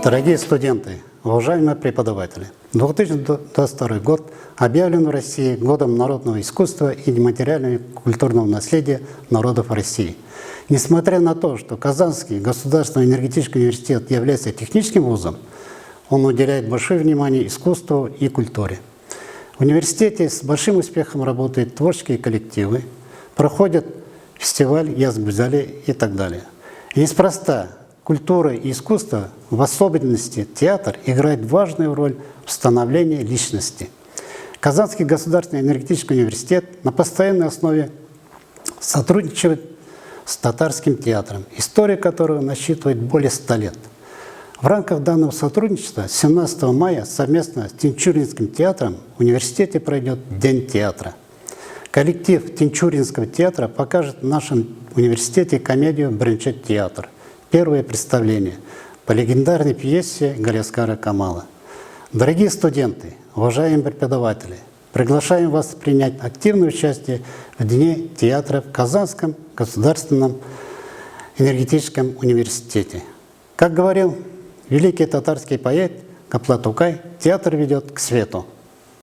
Дорогие студенты, уважаемые преподаватели, 2022 год объявлен в России годом народного искусства и нематериального культурного наследия народов России. Несмотря на то, что Казанский государственный энергетический университет является техническим вузом, он уделяет большое внимание искусству и культуре. В университете с большим успехом работают творческие коллективы, проходят фестиваль Язбузали и так далее. И неспроста культура и искусство, в особенности театр, играют важную роль в становлении личности. Казанский государственный энергетический университет на постоянной основе сотрудничает с татарским театром, история которого насчитывает более 100 лет. В рамках данного сотрудничества 17 мая совместно с Тинчуринским театром в университете пройдет День театра. Коллектив Тинчуринского театра покажет в нашем университете комедию «Бренчет театр». Первое представление по легендарной пьесе Галиаскара Камала. Дорогие студенты, уважаемые преподаватели, приглашаем вас принять активное участие в Дне театра в Казанском государственном энергетическом университете. Как говорил великий татарский поэт Каплатукай, театр ведет к свету.